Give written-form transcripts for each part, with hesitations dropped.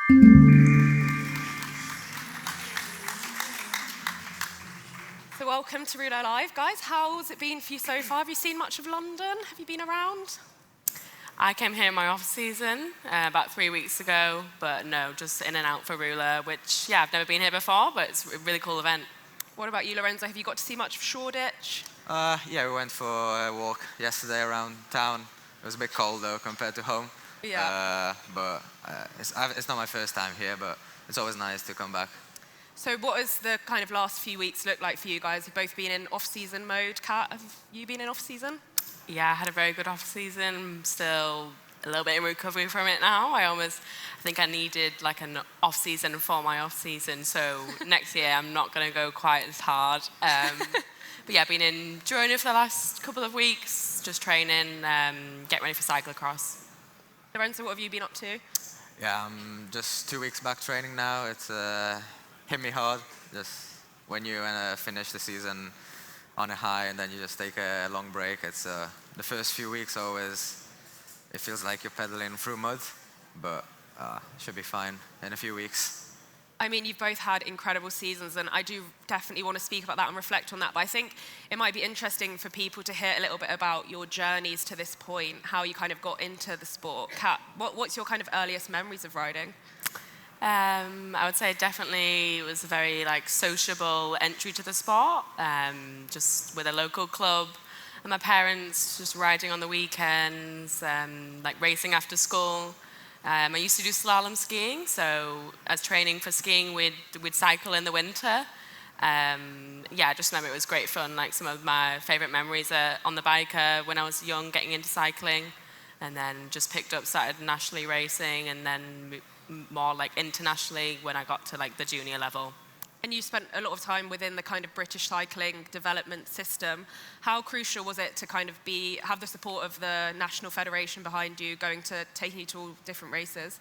So welcome to Rouleur Live, guys. How's it been for you so far? Have you seen much of London? Have you been around? I came here in my off season about 3 weeks ago, but no, just in and out for Rouleur, which, yeah, I've never been here before, but it's a really cool event. What about you, Lorenzo? Have you got to see much of Shoreditch? Yeah, we went for a walk yesterday around town. It was a bit cold though compared to home. Yeah. But it's not my first time here, but it's always nice to come back. So what has the kind of last few weeks looked like for you guys? You've both been in off-season mode. Kat, have you been in off-season? Yeah, I had a very good off season. Still a little bit in recovery from it now. I think I needed like an off season for my off season. So next year I'm not going to go quite as hard. But yeah, I've been in Girona for the last couple of weeks, just training, getting ready for cyclocross. Lorenzo, what have you been up to? Yeah, I'm just 2 weeks back training now. It's hit me hard. Just when you finish the season on a high and then you just take a long break. It's the first few weeks always, it feels like you're pedaling through mud, but should be fine in a few weeks. I mean, you've both had incredible seasons, and I do definitely want to speak about that and reflect on that, but I think it might be interesting for people to hear a little bit about your journeys to this point, how you kind of got into the sport. Kat, what's your kind of earliest memories of riding? I would say definitely it was a very like sociable entry to the sport, just with a local club and my parents just riding on the weekends, like racing after school. I used to do slalom skiing, so as training for skiing, we'd cycle in the winter. Yeah, I just remember it was great fun. Like some of my favorite memories are on the bike when I was young, getting into cycling, and then just picked up, started nationally racing, and then more like internationally when I got to like the junior level. And you spent a lot of time within the kind of British cycling development system. How crucial was it to kind of have the support of the National Federation behind you, taking you to all different races?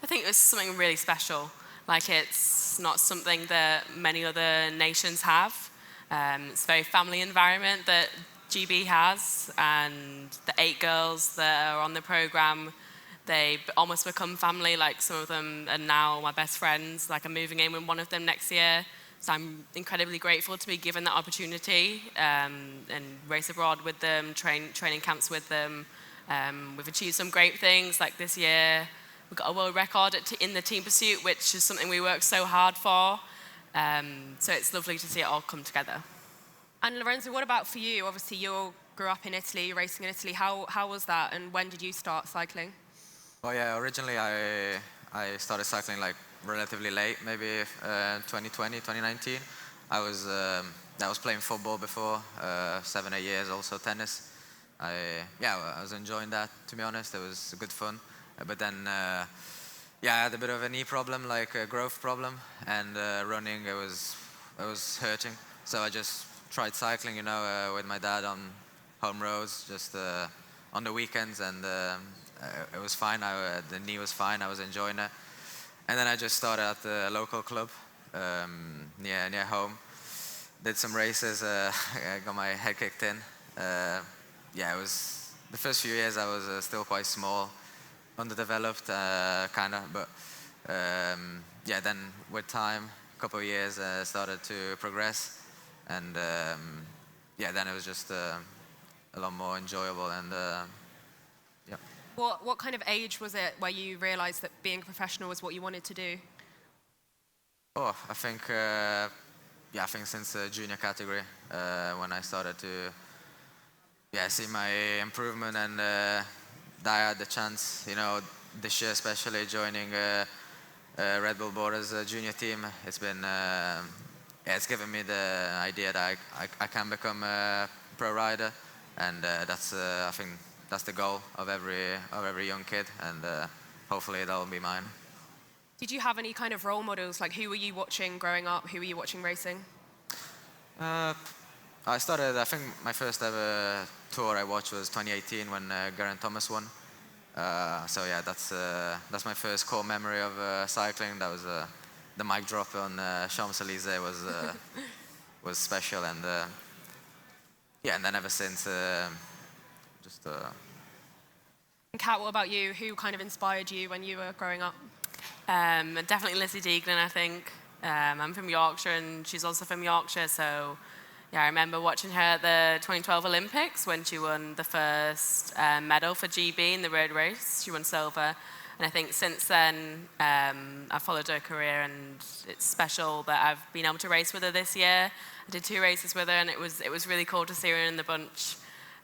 I think it was something really special. Like it's not something that many other nations have. It's a very family environment that GB has, and the 8 girls that are on the program, they almost become family. Like some of them are now my best friends. Like I'm moving in with one of them next year. So I'm incredibly grateful to be given that opportunity and race abroad with them, training camps with them. We've achieved some great things. Like this year, we got a world record in the team pursuit, which is something we worked so hard for. So it's lovely to see it all come together. And Lorenzo, what about for you? Obviously, you grew up in Italy, racing in Italy. How was that, and when did you start cycling? Well, yeah, originally I started cycling like relatively late, maybe 2020, 2019. I was playing football before, 7, 8 years, also tennis. I was enjoying that, to be honest. It was good fun. But then, I had a bit of a knee problem, like a growth problem, and running, it was hurting. So I just tried cycling, with my dad on home roads, just on the weekends, and it was fine. The knee was fine. I was enjoying it. And then I just started at the local club near home. Did some races. I got my head kicked in. It was the first few years. I was still quite small, underdeveloped, kind of. But then with time, a couple of years, started to progress, and then it was just a lot more enjoyable and. What kind of age was it where you realised that being a professional was what you wanted to do? Oh, I think since the junior category, when I started to see my improvement, and I had the chance, this year especially joining Red Bull-Bora's junior team. It's been it's given me the idea that I can become a pro rider, and that's I think. That's the goal of every young kid, and hopefully that will be mine. Did you have any kind of role models? Like, who were you watching growing up? Who were you watching racing? I think my first ever tour I watched was 2018 when Geraint Thomas won. That's my first core memory of cycling. That was the mic drop on Champs-Élysées was special, and and then ever since. And Kat, what about you? Who kind of inspired you when you were growing up? Definitely Lizzie Deignan, I think. I'm from Yorkshire and she's also from Yorkshire, so yeah, I remember watching her at the 2012 Olympics when she won the first medal for GB in the road race. She won silver. And I think since then, I've followed her career, and it's special that I've been able to race with her this year. I did 2 races with her, and it was really cool to see her in the bunch,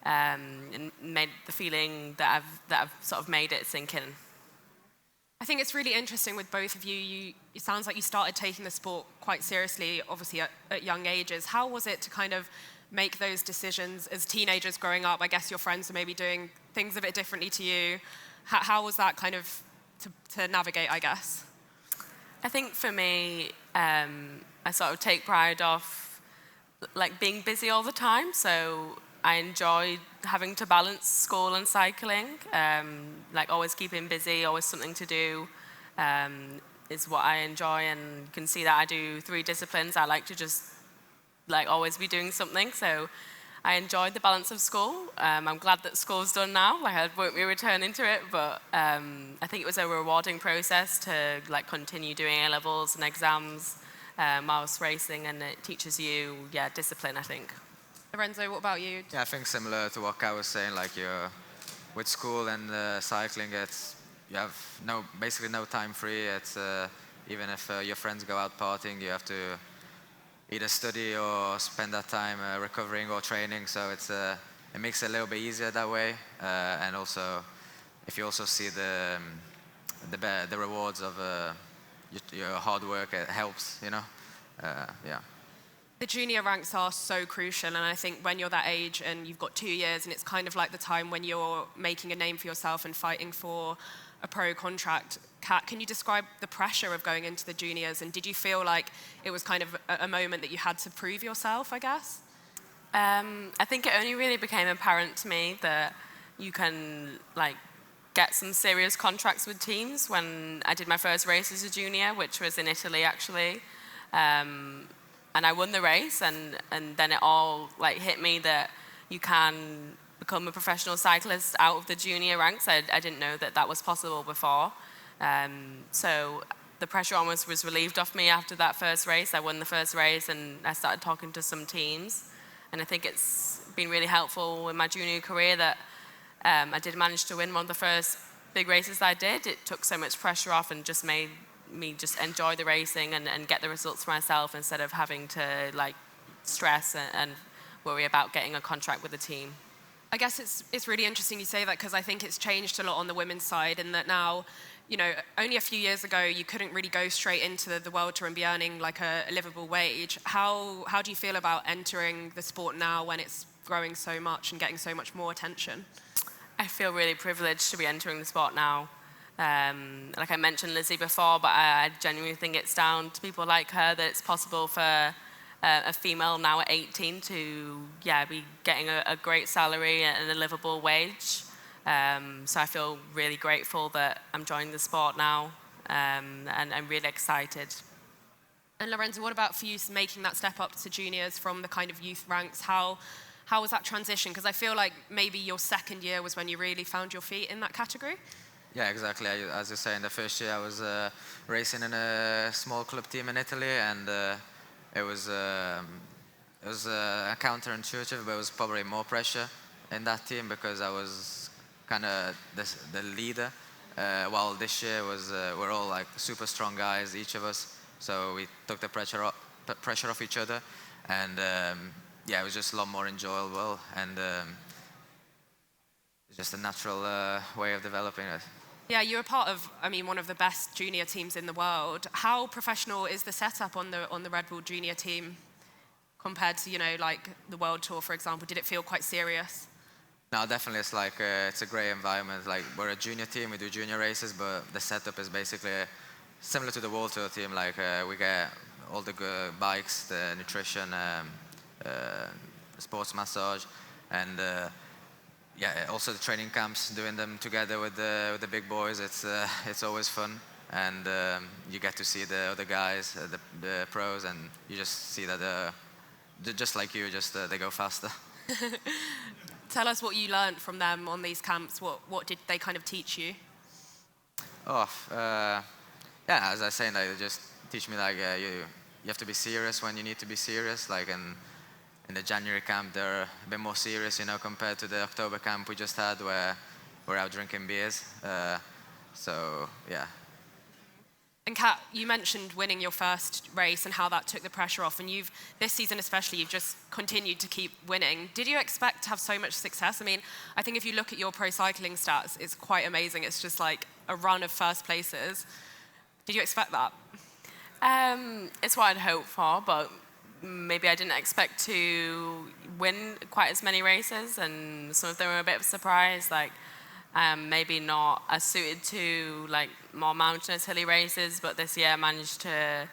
and made the feeling that I've sort of made it sink in. I think it's really interesting with both of you. It sounds like you started taking the sport quite seriously, obviously at young ages. How was it to kind of make those decisions as teenagers growing up? I guess your friends are maybe doing things a bit differently to you. How was that kind of to navigate, I guess? I think for me, I sort of take pride off like being busy all the time. So I enjoy having to balance school and cycling. Like always keeping busy, always something to do, is what I enjoy. And you can see that I do 3 disciplines. I like to just like always be doing something. So I enjoyed the balance of school. I'm glad that school's done now. Like I won't be returning to it, but I think it was a rewarding process to like continue doing A-levels and exams whilst racing, and it teaches you, discipline, I think. Lorenzo, what about you? Yeah, I think similar to what Kai was saying, like with school and cycling, you have basically no time free. It's even if your friends go out partying, you have to either study or spend that time recovering or training. So it makes it a little bit easier that way. And also, if you also see the rewards of your hard work, it helps, yeah. The junior ranks are so crucial, and I think when you're that age and you've got 2 years, and it's kind of like the time when you're making a name for yourself and fighting for a pro contract. Kat, can you describe the pressure of going into the juniors, and did you feel like it was kind of a moment that you had to prove yourself, I guess? I think it only really became apparent to me that you can like get some serious contracts with teams when I did my first race as a junior, which was in Italy actually. And I won the race, and then it all like hit me that you can become a professional cyclist out of the junior ranks. I didn't know that was possible before. So the pressure almost was relieved off me after that first race. I won the first race, and I started talking to some teams. And I think it's been really helpful in my junior career that I did manage to win one of the first big races that I did. It took so much pressure off and just made me just enjoy the racing and get the results for myself instead of having to like stress and worry about getting a contract with the team. I guess it's really interesting you say that, because I think it's changed a lot on the women's side, in that now, only a few years ago you couldn't really go straight into the World Tour and be earning like a livable wage. How do you feel about entering the sport now when it's growing so much and getting so much more attention? I feel really privileged to be entering the sport now. Like I mentioned Lizzie before, but I genuinely think it's down to people like her that it's possible for a female now at 18 to be getting a great salary and a livable wage. So I feel really grateful that I'm joining the sport now, and I'm really excited. And Lorenzo, what about for you making that step up to juniors from the kind of youth ranks? How was that transition? Because I feel like maybe your second year was when you really found your feet in that category. Yeah, exactly. As you say, in the first year I was racing in a small club team in Italy, and it was counterintuitive, but it was probably more pressure in that team because I was kind of the leader. While this year we're all like super strong guys, each of us. So we took the pressure off each other, and it was just a lot more enjoyable, and it's just a natural way of developing it. Yeah, you're a part of, one of the best junior teams in the world. How professional is the setup on the Red Bull junior team compared to, like the World Tour, for example? Did it feel quite serious? No, definitely. It's like it's a great environment. Like we're a junior team, we do junior races, but the setup is basically similar to the World Tour team. Like we get all the good bikes, the nutrition, sports massage, and also the training camps, doing them together with the big boys. It's always fun, and you get to see the other guys, the pros, and you just see that just like you, they go faster. Tell us what you learned from them on these camps. What did they kind of teach you? yeah, as I was saying, like, they just teach me like you have to be serious when you need to be serious. Like in the January camp, they're a bit more serious, compared to the October camp we just had, where we're out drinking beers. So yeah. And Kat, you mentioned winning your first race and how that took the pressure off. And this season especially, you've just continued to keep winning. Did you expect to have so much success? I mean, I think if you look at your pro cycling stats, it's quite amazing. It's just like a run of first places. Did you expect that? It's what I'd hoped for, but maybe I didn't expect to win quite as many races, and some of them were a bit of a surprise. Like, maybe not as suited to like more mountainous, hilly races, but this year I managed to,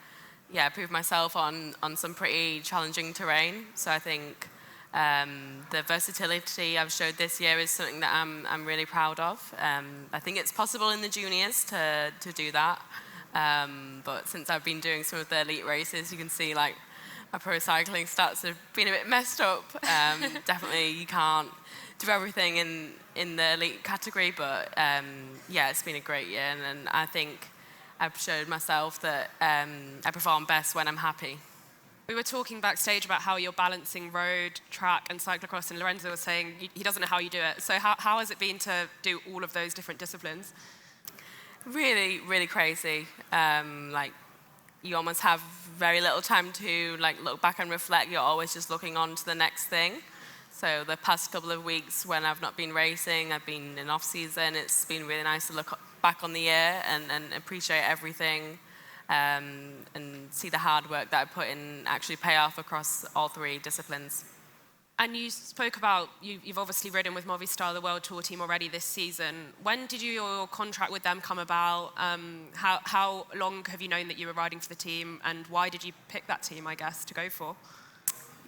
prove myself on some pretty challenging terrain. So I think the versatility I've showed this year is something that I'm really proud of. I think it's possible in the juniors to do that, but since I've been doing some of the elite races, you can see like my pro cycling stats have been a bit messed up. Definitely, you can't do everything in the elite category, but it's been a great year, and I think I've showed myself that I perform best when I'm happy. We were talking backstage about how you're balancing road, track, and cyclocross, and Lorenzo was saying he doesn't know how you do it. So how has it been to do all of those different disciplines? Really, really crazy. Like, you almost have very little time to like look back and reflect. You're always just looking on to the next thing. So the past couple of weeks when I've not been racing, I've been in off-season, it's been really nice to look back on the year and appreciate everything, and see the hard work that I put in actually pay off across all three disciplines. And you spoke about, you've obviously ridden with Movistar, the World Tour team, already this season. When did your contract with them come about? How long have you known that you were riding for the team, and why did you pick that team, I guess, to go for?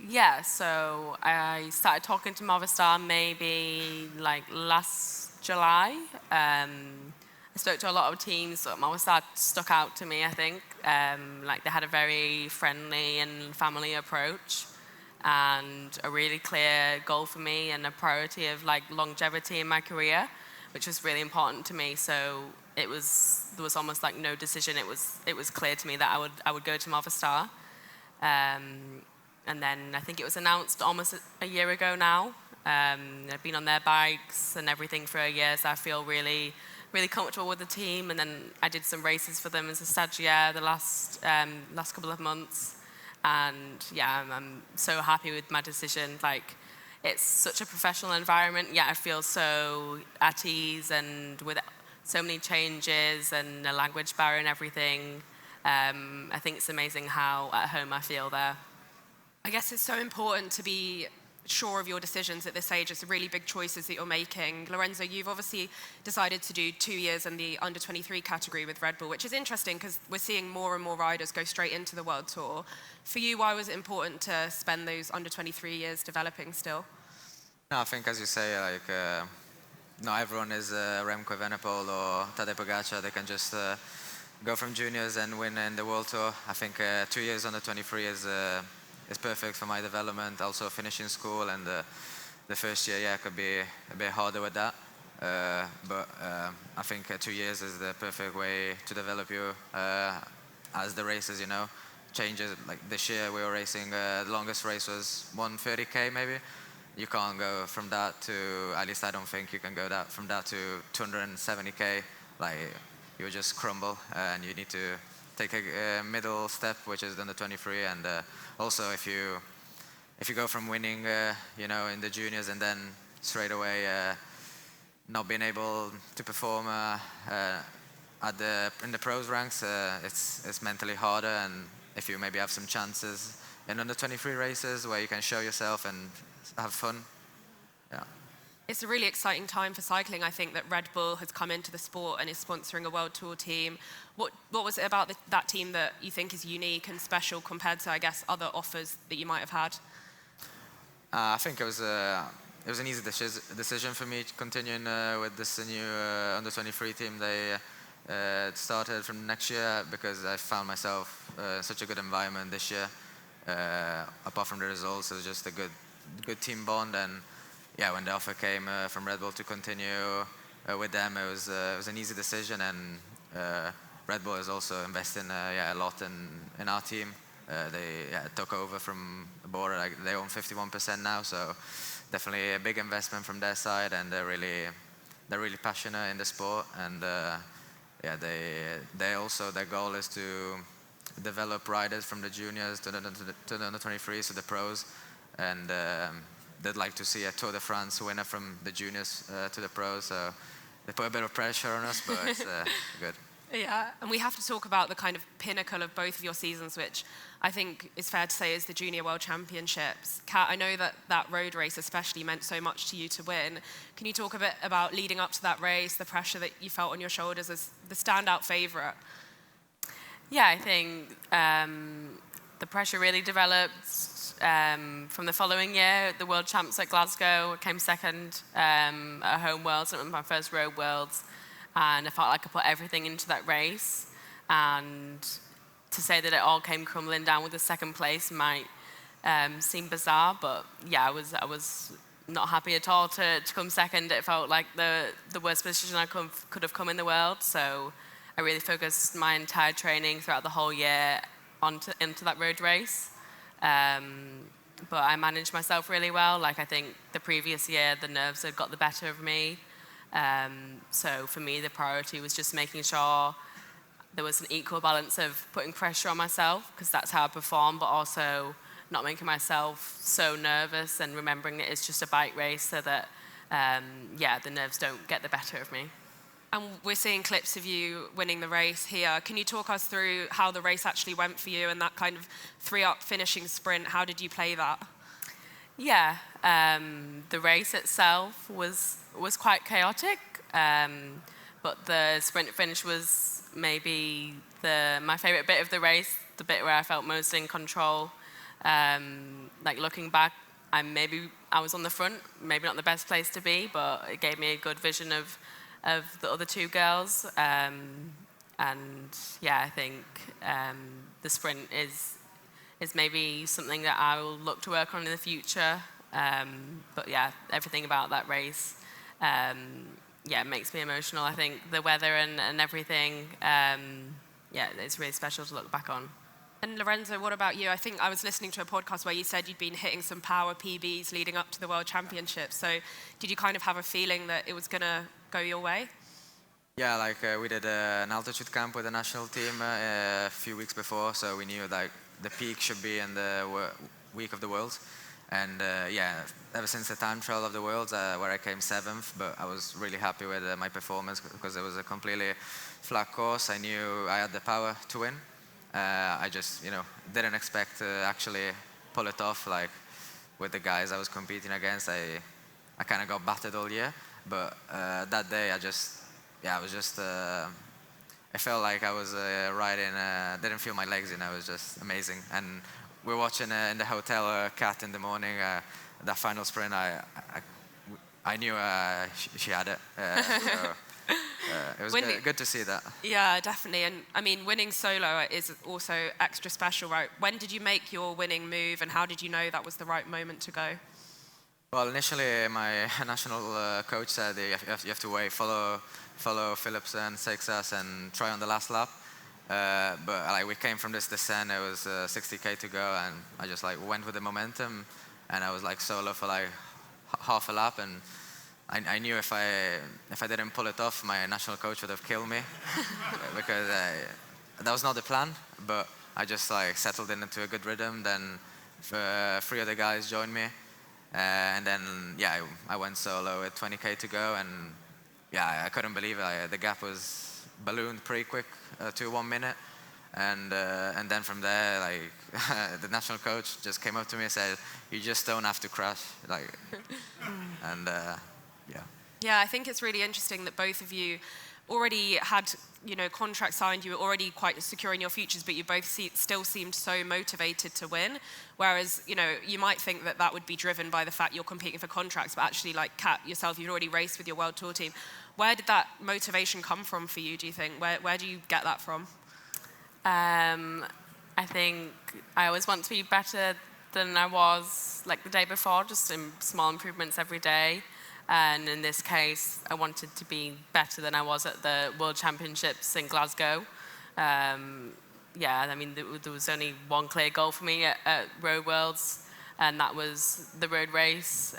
Yeah, so I started talking to Movistar maybe like last July. I spoke to a lot of teams, but Movistar stuck out to me, I think. Like, they had a very friendly and family approach, and a really clear goal for me, and a priority of like longevity in my career, which was really important to me. So there was almost like no decision. It was clear to me that I would go to Movistar. And then I think it was announced almost a year ago now. I've been on their bikes and everything for a year, so I feel really, really comfortable with the team. And then I did some races for them as a stagiaire the last couple of months. And yeah, I'm so happy with my decision. Like, it's such a professional environment. Yeah, I feel so at ease, and with so many changes and a language barrier and everything, I think it's amazing how at home I feel there. I guess it's so important to be sure of your decisions at this age. It's really big choices that you're making. Lorenzo, you've obviously decided to do 2 years in the under-23 category with Red Bull, which is interesting because we're seeing more and more riders go straight into the World Tour. For you, why was it important to spend those under-23 years developing still? No, I think, as you say, like, not everyone is Remco Evenepoel or Tadej Pogacar. They can just go from juniors and win in the World Tour. I think 2 years under 23 is perfect for my development. Also finishing school, and the first year, could be a bit harder with that. But I think 2 years is the perfect way to develop you as the races, changes. Like this year we were racing, the longest race was 130k maybe. You can't go from that to, at least I don't think you can go from that to 270k. Like, you just crumble, and you need to take a middle step, which is under 23. And also, if you go from winning, in the juniors, and then straight away not being able to perform in the pros ranks, it's mentally harder. And if you maybe have some chances in under 23 races where you can show yourself and have fun, yeah. It's a really exciting time for cycling. I think that Red Bull has come into the sport and is sponsoring a World Tour team. What was it about that team that you think is unique and special compared to, I guess, other offers that you might have had? I think it was an easy decision for me continuing with this new under-23 team. They started from next year because I found myself in such a good environment this year. Apart from the results, it was just a good team bond. And yeah, when the offer came from Red Bull to continue with them, it was an easy decision. And Red Bull is also investing a lot in our team. They took over from Bora. Like, they own 51% now, so definitely a big investment from their side, and they're really passionate in the sport. And they also, their goal is to develop riders from the juniors to the under 23s to the pros, and they'd like to see a Tour de France winner from the juniors to the pros. So they put a bit of pressure on us, but it's good. Yeah, and we have to talk about the kind of pinnacle of both of your seasons, which I think is fair to say is the Junior World Championships. Kat, I know that road race especially meant so much to you to win. Can you talk a bit about leading up to that race, the pressure that you felt on your shoulders as the standout favourite? Yeah, I think the pressure really developed from the following year, the World Champs at Glasgow. I came second at Home Worlds, and it was my first Road Worlds. And I felt like I put everything into that race. And to say that it all came crumbling down with the second place might seem bizarre, but yeah, I was not happy at all to come second. It felt like the worst position I could have come in the world. So I really focused my entire training throughout the whole year into that road race. But I managed myself really well. Like, I think the previous year, the nerves had got the better of me. So for me, the priority was just making sure there was an equal balance of putting pressure on myself, because that's how I perform, but also not making myself so nervous and remembering that it's just a bike race, so that, the nerves don't get the better of me. And we're seeing clips of you winning the race here. Can you talk us through how the race actually went for you and that kind of 3-up finishing sprint? How did you play that? Yeah, the race itself was quite chaotic, but the sprint finish was maybe my favourite bit of the race, the bit where I felt most in control. Like, looking back, I was on the front, maybe not the best place to be, but it gave me a good vision of the other two girls. And yeah, I think the sprint is maybe something that I will look to work on in the future. But yeah, everything about that race, it makes me emotional. I think the weather and everything, it's really special to look back on. And Lorenzo, what about you? I think I was listening to a podcast where you said you'd been hitting some power PBs leading up to the World Championships. So did you kind of have a feeling that it was going to go your way? Yeah, like we did an altitude camp with the national team a few weeks before, so we knew like the peak should be in the week of the Worlds. And ever since the time trial of the Worlds, where I came 7th, but I was really happy with my performance because it was a completely flat course. I knew I had the power to win. I just, didn't expect to actually pull it off. Like, with the guys I was competing against, I kind of got battered all year. But that day, I felt like I was riding, didn't feel my legs in. I was just amazing. And we were watching in the hotel, Kat, in the morning, that final sprint. I knew she had it. It was good to see that. Yeah, definitely. And I mean, winning solo is also extra special, right? When did you make your winning move, and how did you know that was the right moment to go? Well, initially, my national coach said you have to wait, follow Phillips and Seixas and try on the last lap. But we came from this descent. It was 60k to go, and I just went with the momentum, and I was solo for half a lap, and I knew if I didn't pull it off, my national coach would have killed me because that was not the plan. But I just settled into a good rhythm. Then 3 other guys joined me, and then I went solo with 20k to go, and I couldn't believe it. The gap was ballooned pretty quick to 1 minute, and then from there, the national coach just came up to me and said, "You just don't have to crash," and. Yeah, I think it's really interesting that both of you already had, contracts signed. You were already quite secure in your futures, but you both still seemed so motivated to win. Whereas, you might think that would be driven by the fact you're competing for contracts, but actually, like Kat yourself, you'd already raced with your World Tour team. Where did that motivation come from for you, do you think? Where do you get that from? I think I always want to be better than I was the day before, just in small improvements every day. And in this case, I wanted to be better than I was at the World Championships in Glasgow. Yeah, I mean, there was only one clear goal for me at Road Worlds, and that was the road race.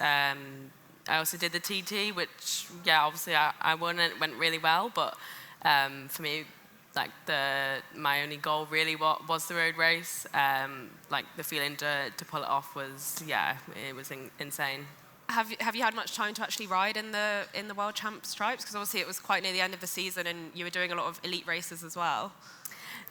I also did the TT, which, yeah, obviously I won and it went really well, but for me, like my only goal really was the road race. Like the feeling to pull it off was, yeah, it was insane. Have you had much time to actually ride in the World Champ stripes? Because obviously it was quite near the end of the season, and you were doing a lot of elite races as well.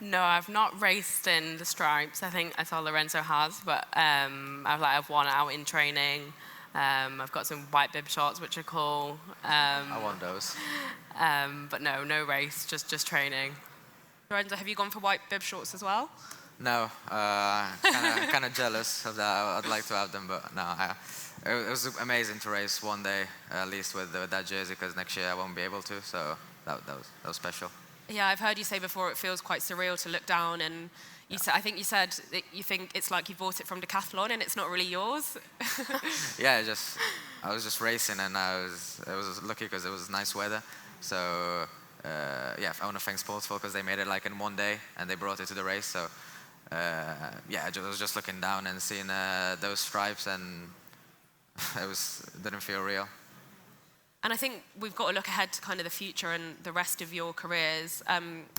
No, I've not raced in the stripes. I think I saw Lorenzo has, but I've won out in training. I've got some white bib shorts, which are cool. I want those. But no race, just training. Lorenzo, have you gone for white bib shorts as well? No, kind of jealous of that. I'd like to have them, but no. It was amazing to race one day, at least with that jersey, because next year I won't be able to. So that was special. Yeah, I've heard you say before it feels quite surreal to look down, and I think you said that you think it's like you bought it from Decathlon and it's not really yours. Yeah, I was just racing, and I was lucky because it was nice weather. So yeah, I want to thank Sportsful because they made it like in one day and they brought it to the race. So yeah, I was just looking down and seeing those stripes, and it didn't feel real. And I think we've got to look ahead to kind of the future and the rest of your careers.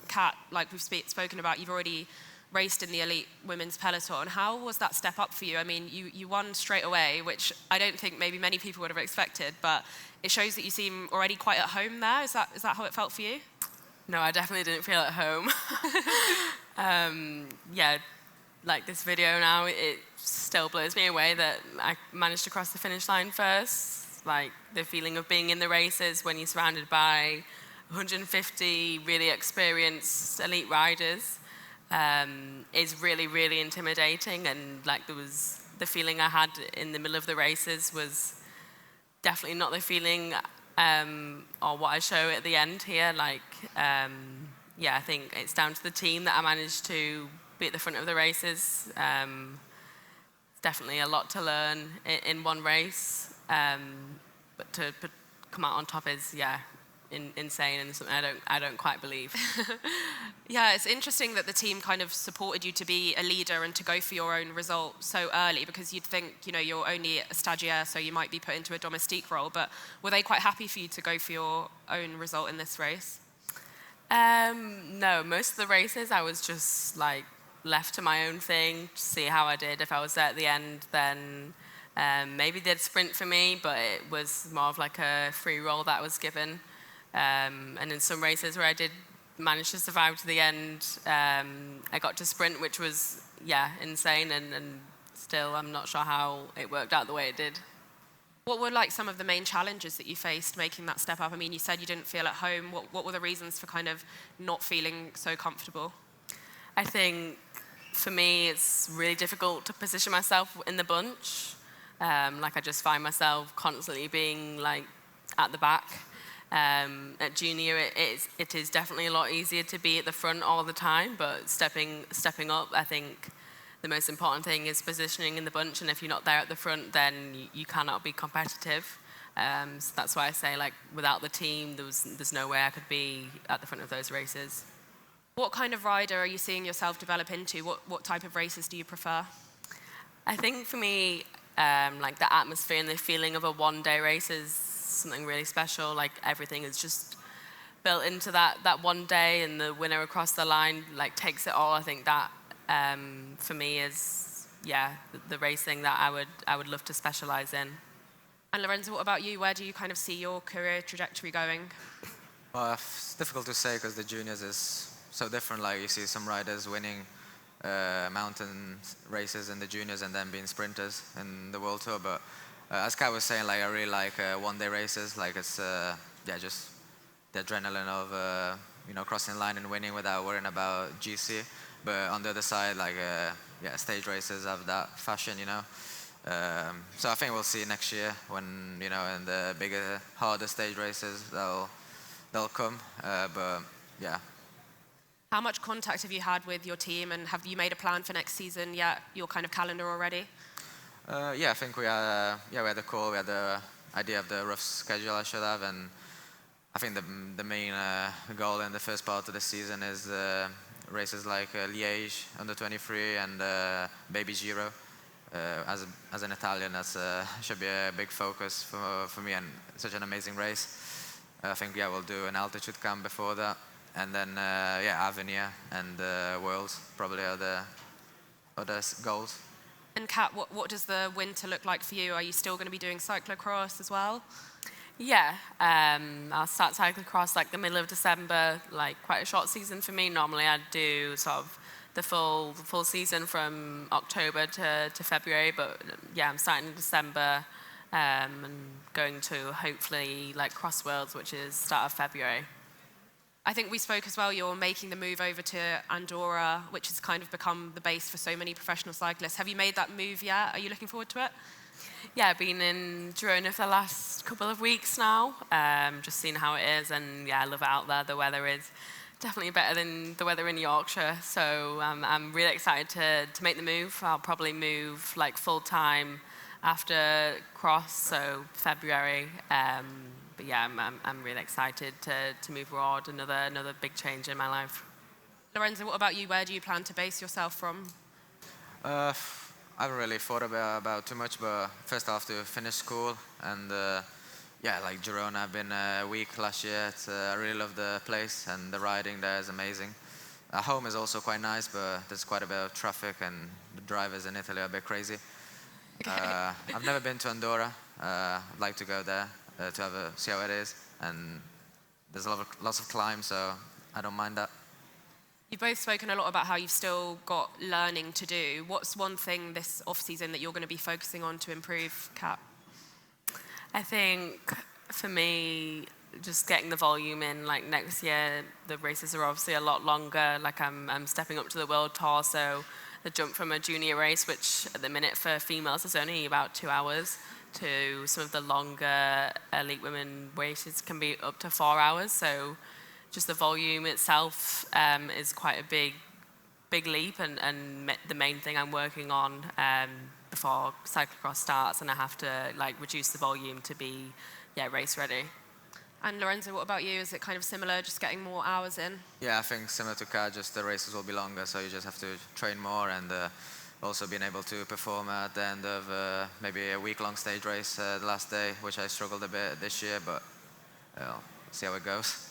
Kat, like we've spoken about, you've already raced in the elite women's peloton. How was that step up for you? I mean, you won straight away, which I don't think maybe many people would have expected, but it shows that you seem already quite at home there. Is that how it felt for you? No, I definitely didn't feel at home. Yeah, like this video now, it still blows me away that I managed to cross the finish line first. Like the feeling of being in the races when you're surrounded by 150 really experienced elite riders is really, really intimidating. And like the feeling I had in the middle of the races was definitely not the feeling or what I show at the end here. Like, yeah, I think it's down to the team that I managed to be at the front of the races. It's definitely a lot to learn in one race. But to come out on top is, yeah, insane and something I don't quite believe. Yeah, it's interesting that the team kind of supported you to be a leader and to go for your own result so early, because you'd think, you're only a stagiaire, so you might be put into a domestique role, but were they quite happy for you to go for your own result in this race? No, most of the races I was just like left to my own thing, to see how I did. If I was there at the end, then maybe they'd sprint for me, but it was more of like a free roll that I was given. And in some races where I did manage to survive to the end, I got to sprint, which was, yeah, insane. And still, I'm not sure how it worked out the way it did. What were like some of the main challenges that you faced making that step up? I mean, you said you didn't feel at home. What were the reasons for kind of not feeling so comfortable? I think for me, it's really difficult to position myself in the bunch. Like I just find myself constantly being like at the back. At junior, it is definitely a lot easier to be at the front all the time, but stepping up, I think the most important thing is positioning in the bunch, and if you're not there at the front, then you cannot be competitive. So that's why I say, like, without the team, there's no way I could be at the front of those races. What kind of rider are you seeing yourself develop into? What type of races do you prefer? I think for me, like the atmosphere and the feeling of a one-day race is something really special. Like everything is just built into that one day, and the winner across the line like takes it all. I think that for me is, yeah, the racing that I would love to specialize in. And Lorenzo, what about you? Where do you kind of see your career trajectory going? Well, it's difficult to say because the juniors is so different. Like you see some riders winning mountain races in the juniors and then being sprinters in the World Tour. But as Kai was saying, like I really like one-day races. Like it's just the adrenaline of crossing the line and winning without worrying about GC. But on the other side, like stage races have that fashion, So I think we'll see next year when in the bigger, harder stage races they'll come. But yeah. How much contact have you had with your team, and have you made a plan for next season yet? Your kind of calendar already? Yeah, I think we had a call. We had the idea of the rough schedule I should have, and I think the main goal in the first part of the season is races like Liège under 23 and Baby Giro. As an Italian, that should be a big focus for me, and such an amazing race. I think we'll do an altitude camp before that, and then Avenir and Worlds probably are the other goals. And Kat, what does the winter look like for you? Are you still going to be doing cyclocross as well? Yeah, I'll start cyclocross like the middle of December, like quite a short season for me. Normally I'd do sort of the full season from October to February, but I'm starting in December and going to hopefully like Cross Worlds, which is start of February. I think we spoke as well, you're making the move over to Andorra, which has kind of become the base for so many professional cyclists. Have you made that move yet? Are you looking forward to it? Yeah, I've been in Girona for the last couple of weeks now, just seeing how it is, and I love it out there. The weather is definitely better than the weather in Yorkshire, so I'm really excited to make the move. I'll probably move like full-time after Cross, so February. But I'm really excited to move abroad, another big change in my life. Lorenzo, what about you? Where do you plan to base yourself from? I haven't really thought about too much, but first I have to finish school, and like Girona, I've been a week last year. I really love the place, and the riding there is amazing. Home is also quite nice, but there's quite a bit of traffic, and the drivers in Italy are a bit crazy. Okay. I've never been to Andorra. I'd like to go there to see how it is, and there's lots of climb, so I don't mind that. You've both spoken a lot about how you've still got learning to do. What's one thing this off-season that you're going to be focusing on to improve, Kat? I think for me, just getting the volume in. Like next year, the races are obviously a lot longer. Like I'm stepping up to the World Tour, so the jump from a junior race, which at the minute for females is only about 2 hours, to some of the longer elite women races can be up to 4 hours. So just the volume itself is quite a big leap, and the main thing I'm working on before cyclocross starts, and I have to like reduce the volume to be race ready. And Lorenzo, what about you? Is it kind of similar, just getting more hours in? Yeah, I think similar to Kat, just the races will be longer, so you just have to train more, and also being able to perform at the end of maybe a week-long stage race the last day, which I struggled a bit this year, but see how it goes.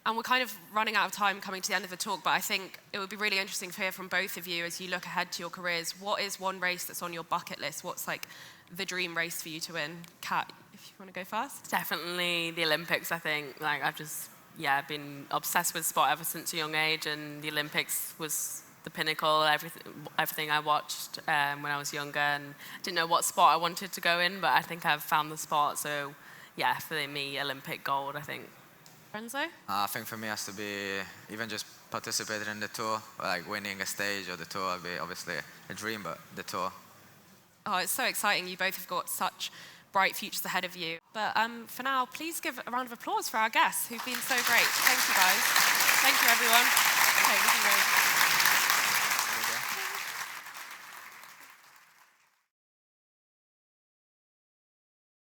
And we're kind of running out of time coming to the end of the talk, but I think it would be really interesting to hear from both of you as you look ahead to your careers. What is one race that's on your bucket list? What's like the dream race for you to win? Kat, if you want to go first. Definitely the Olympics, I think. Like I've just been obsessed with sport ever since a young age, and the Olympics was the pinnacle, everything I watched when I was younger, and didn't know what sport I wanted to go in, but I think I've found the sport, so for me, Olympic gold, I think. Lorenzo? I think for me it has to be even just participating in the tour, like winning a stage or the tour would be obviously a dream, but the tour. Oh, it's so exciting. You both have got such bright futures ahead of you. But for now, please give a round of applause for our guests who've been so great. Thank you, guys. Thank you, everyone. Okay, we can go.